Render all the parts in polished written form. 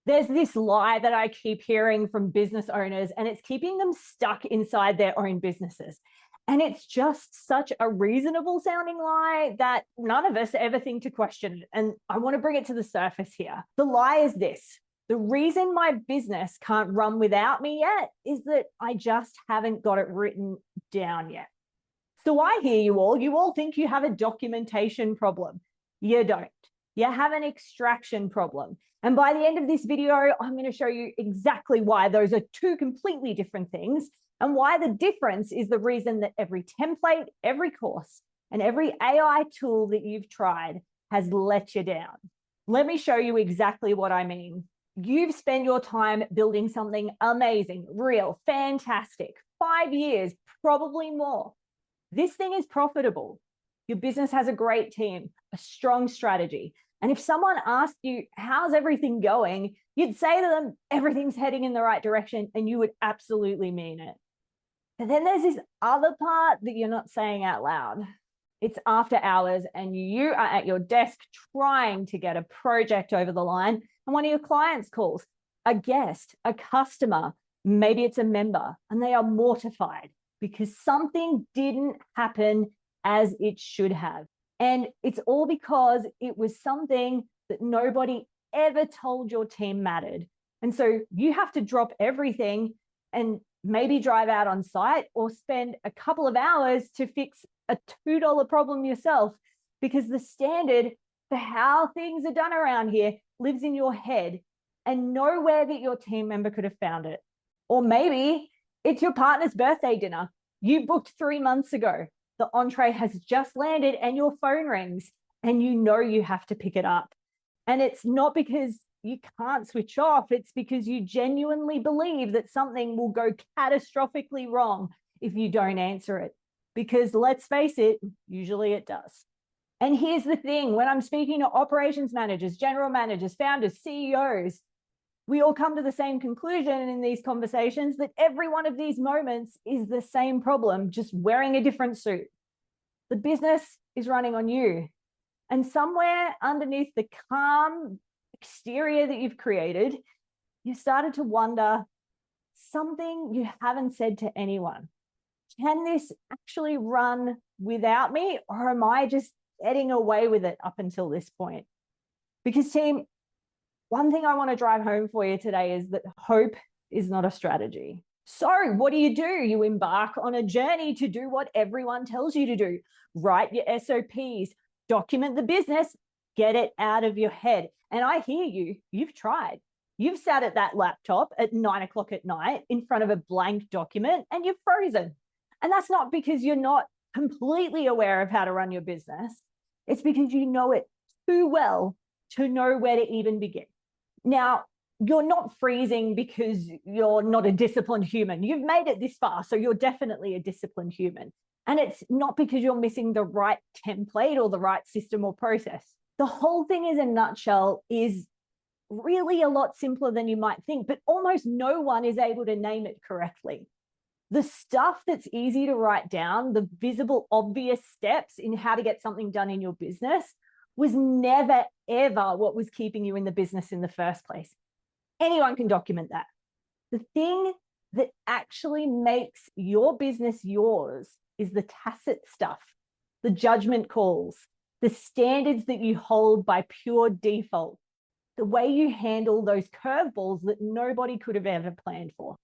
There's this lie that I keep hearing from business owners, and it's keeping them stuck inside their own businesses. And it's just such a reasonable sounding lie that none of us ever think to question it. And I want to bring it to the surface here. The lie is this: the reason my business can't run without me yet is that I just haven't got it written down yet. So I hear you all. You all think you have a documentation problem. You don't. You have an extraction problem. And by the end of this video, I'm going to show you exactly why those are two completely different things, and why the difference is the reason that every template, every course, and every AI tool that you've tried has let you down. Let me show you exactly what I mean. You've spent your time building something amazing, real, fantastic, 5 years, probably more. This thing is profitable. Your business has a great team, a strong strategy. And if someone asked you, how's everything going? You'd say to them, everything's heading in the right direction, and you would absolutely mean it. But then there's this other part that you're not saying out loud. It's after hours and you are at your desk trying to get a project over the line, and one of your clients calls, a guest, a customer, maybe it's a member, and they are mortified because something didn't happen as it should have. And it's all because it was something that nobody ever told your team mattered. And so you have to drop everything and maybe drive out on site or spend a couple of hours to fix a $2 problem yourself, because the standard for how things are done around here lives in your head and nowhere that your team member could have found it. Or maybe it's your partner's birthday dinner you booked 3 months ago. The entree has just landed and your phone rings and you know you have to pick it up. And it's not because you can't switch off. It's because you genuinely believe that something will go catastrophically wrong if you don't answer it. Because let's face it, usually it does. And here's the thing: when I'm speaking to operations managers, general managers, founders, CEOs, we all come to the same conclusion in these conversations that every one of these moments is the same problem, just wearing a different suit. The business is running on you. And somewhere underneath the calm exterior that you've created, you started to wonder something you haven't said to anyone. Can this actually run without me, or am I just getting away with it up until this point? Because team, one thing I want to drive home for you today is that hope is not a strategy. So what do? You embark on a journey to do what everyone tells you to do. Write your SOPs, document the business, get it out of your head. And I hear you, you've tried. You've sat at that laptop at 9 o'clock at night in front of a blank document and you've frozen. And that's not because you're not completely aware of how to run your business. It's because you know it too well to know where to even begin. Now, you're not freezing because you're not a disciplined human. You've made it this far, so you're definitely a disciplined human. And it's not because you're missing the right template or the right system or process. The whole thing, in a nutshell, is really a lot simpler than you might think, but almost no one is able to name it correctly. The stuff that's easy to write down, the visible, obvious steps in how to get something done in your business, was never, ever what was keeping you in the business in the first place. Anyone can document that. The thing that actually makes your business yours is the tacit stuff, the judgment calls, the standards that you hold by pure default, the way you handle those curveballs that nobody could have ever planned for.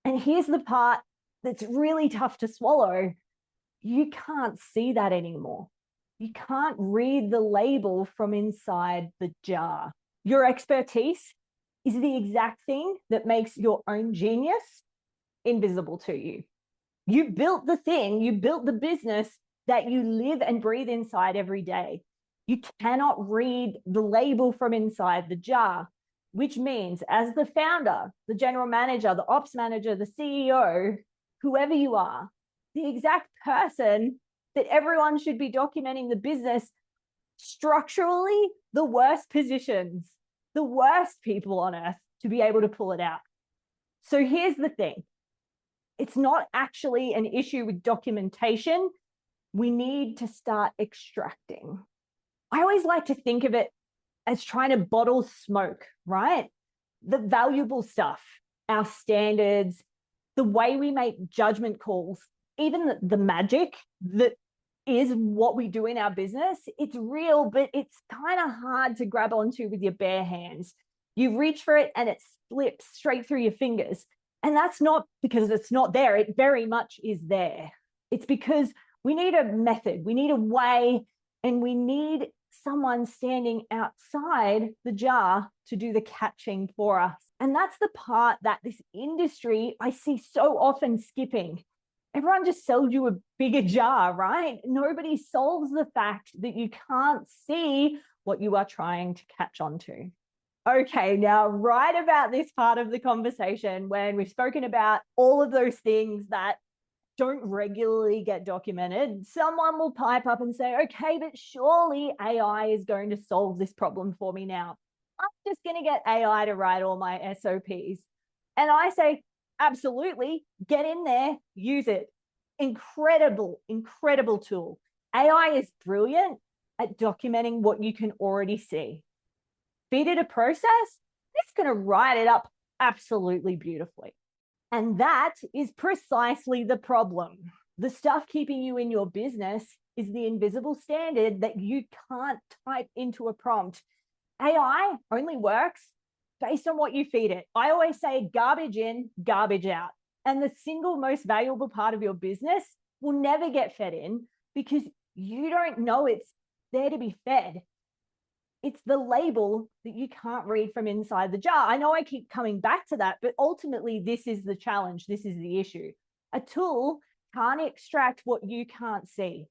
And here's the part that's really tough to swallow. You can't see that anymore. You can't read the label from inside the jar. Your expertise is the exact thing that makes your own genius invisible to you. You built the thing, you built the business that you live and breathe inside every day. You cannot read the label from inside the jar, which means as the founder, the general manager, the ops manager, the CEO, whoever you are, the exact person that everyone should be documenting the business, structurally the worst positions, the worst people on earth to be able to pull it out. So here's the thing. It's not actually an issue with documentation. We need to start extracting. I always like to think of it as trying to bottle smoke, right? the valuable stuff, our standards, the way we make judgment calls, even the magic that is what we do in our business, it's real, but it's kind of hard to grab onto with your bare hands. You reach for it and it slips straight through your fingers. And that's not because it's not there. It very much is there. It's because we need a method, we need a way, and we need someone standing outside the jar to do the catching for us. And that's the part that this industry I see so often skipping. Everyone just sells you a bigger jar, right? Nobody solves the fact that you can't see what you are trying to catch onto. Okay, now right about this part of the conversation, when we've spoken about all of those things that don't regularly get documented, someone will pipe up and say, okay, but surely AI is going to solve this problem for me now. I'm just going to get AI to write all my SOPs. And I say, absolutely, get in there, use it. Incredible, incredible tool. AI is brilliant at documenting what you can already see. Feed it a process, it's going to write it up absolutely beautifully. And that is precisely the problem. The stuff keeping you in your business is the invisible standard that you can't type into a prompt. AI only works based on what you feed it. I always say garbage in, garbage out. And the single most valuable part of your business will never get fed in because you don't know it's there to be fed. It's the label that you can't read from inside the jar. I know I keep coming back to that, but ultimately this is the challenge. This is the issue. A tool can't extract what you can't see,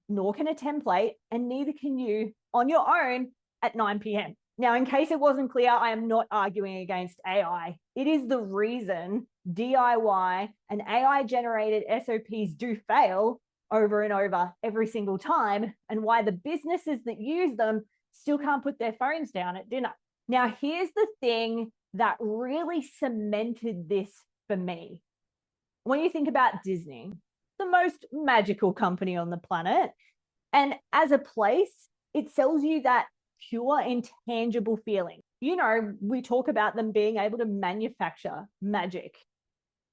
nor can a template, and neither can you on your own at 9 p.m. Now, in case it wasn't clear, I am not arguing against AI. It is the reason DIY and AI-generated SOPs do fail over and over every single time, and why the businesses that use them still can't put their phones down at dinner. Now, here's the thing that really cemented this for me. When you think about Disney, the most magical company on the planet, and as a place, it sells you that pure, intangible feeling. You know, we talk about them being able to manufacture magic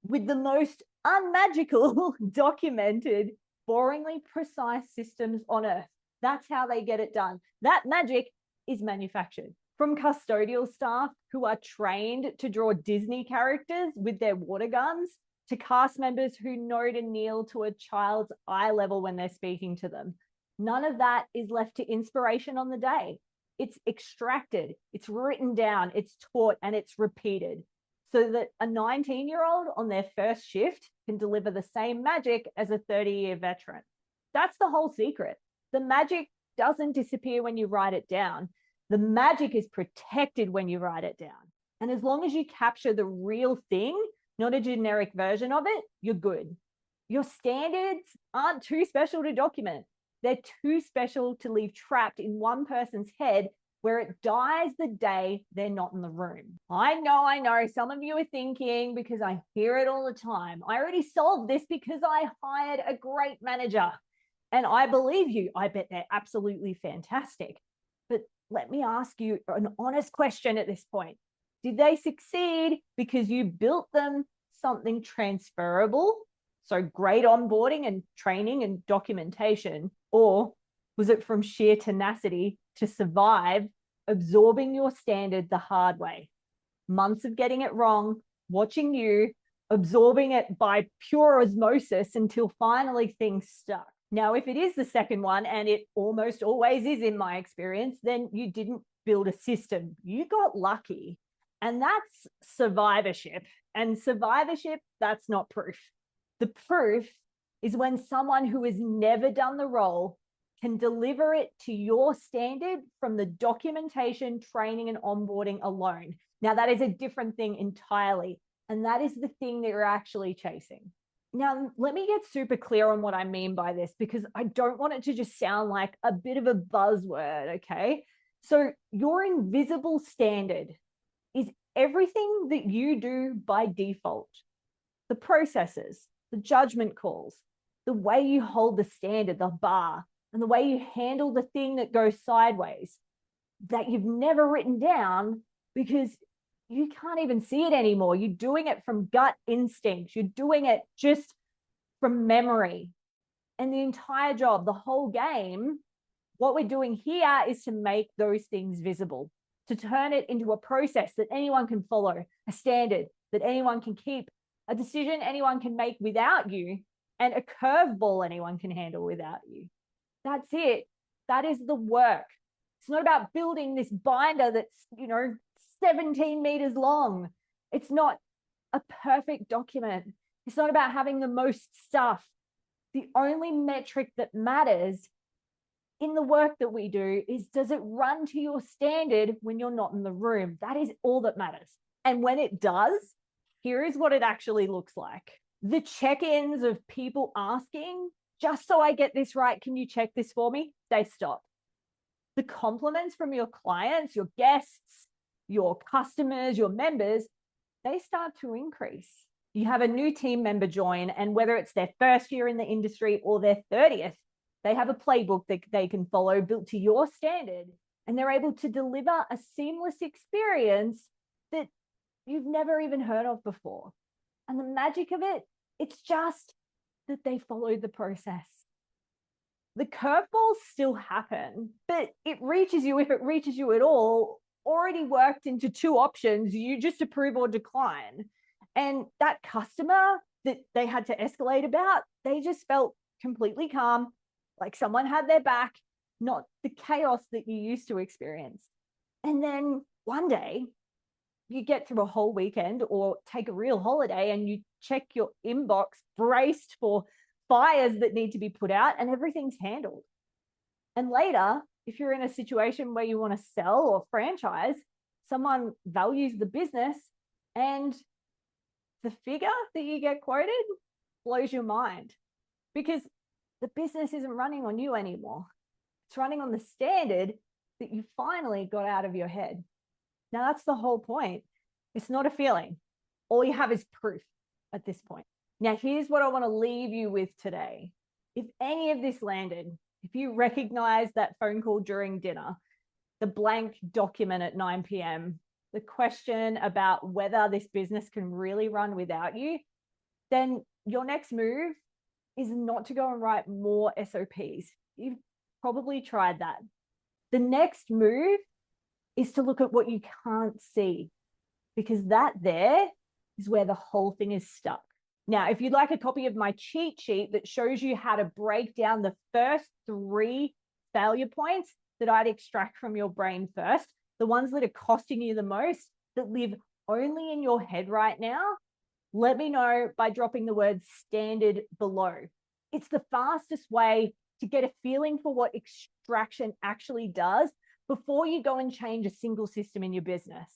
with the most unmagical, documented, boringly precise systems on earth. That's how they get it done. That magic is manufactured. From custodial staff who are trained to draw Disney characters with their water guns, to cast members who know to kneel to a child's eye level when they're speaking to them. None of that is left to inspiration on the day. It's extracted, it's written down, it's taught, and it's repeated so that a 19-year-old on their first shift can deliver the same magic as a 30-year veteran. That's the whole secret. The magic doesn't disappear when you write it down. The magic is protected when you write it down. And as long as you capture the real thing, not a generic version of it, you're good. Your standards aren't too special to document. They're too special to leave trapped in one person's head where it dies the day they're not in the room. I know. Some of you are thinking, because I hear it all the time, I already solved this because I hired a great manager. And I believe you. I bet they're absolutely fantastic. But let me ask you an honest question at this point. Did they succeed because you built them something transferable? So great onboarding and training and documentation, or was it from sheer tenacity to survive absorbing your standard the hard way? Months of getting it wrong, watching you, absorbing it by pure osmosis until finally things stuck. Now, if it is the second one, and it almost always is in my experience, then you didn't build a system. You got lucky. And that's survivorship. And survivorship, that's not proof. The proof is when someone who has never done the role can deliver it to your standard from the documentation, training, and onboarding alone. Now, that is a different thing entirely. And that is the thing that you're actually chasing. Now, let me get super clear on what I mean by this, because I don't want it to just sound like a bit of a buzzword, okay? So your invisible standard is everything that you do by default. The processes, the judgment calls, the way you hold the standard, the bar, and the way you handle the thing that goes sideways that you've never written down because you can't even see it anymore. You're doing it from gut instinct. You're doing it just from memory. And the entire job, the whole game, what we're doing here is to make those things visible, to turn it into a process that anyone can follow, a standard that anyone can keep, a decision anyone can make without you, and a curveball anyone can handle without you. That's it. That is the work. It's not about building this binder that's, 17 meters long. It's not a perfect document. It's not about having the most stuff. The only metric that matters in the work that we do is, does it run to your standard when you're not in the room? That is all that matters. And when it does, here is what it actually looks like. The check-ins of people asking, just so I get this right, can you check this for me? They stop. The compliments from your clients, your guests, your customers, your members, they start to increase. You have a new team member join, and whether it's their first year in the industry or their 30th, they have a playbook that they can follow built to your standard, and they're able to deliver a seamless experience that you've never even heard of before. And the magic of it, it's just that they followed the process. The curveballs still happen, but it reaches you, if it reaches you at all, already worked into two options. You just approve or decline. And that customer that they had to escalate about, they just felt completely calm, like someone had their back, not the chaos that you used to experience. And then one day you get through a whole weekend or take a real holiday and you check your inbox braced for fires that need to be put out, and everything's handled. And later, if you're in a situation where you want to sell or franchise, someone values the business and the figure that you get quoted blows your mind, because the business isn't running on you anymore. It's running on the standard that you finally got out of your head. Now, that's the whole point. It's not a feeling. All you have is proof at this point. Now, here's what I want to leave you with today. If any of this landed, if you recognize that phone call during dinner, the blank document at 9 p.m., the question about whether this business can really run without you, then your next move is not to go and write more SOPs. You've probably tried that. The next move is to look at what you can't see, because that there is where the whole thing is stuck. Now, if you'd like a copy of my cheat sheet that shows you how to break down the first 3 failure points that I'd extract from your brain first, the ones that are costing you the most, that live only in your head right now, let me know by dropping the word standard below. It's the fastest way to get a feeling for what extraction actually does before you go and change a single system in your business.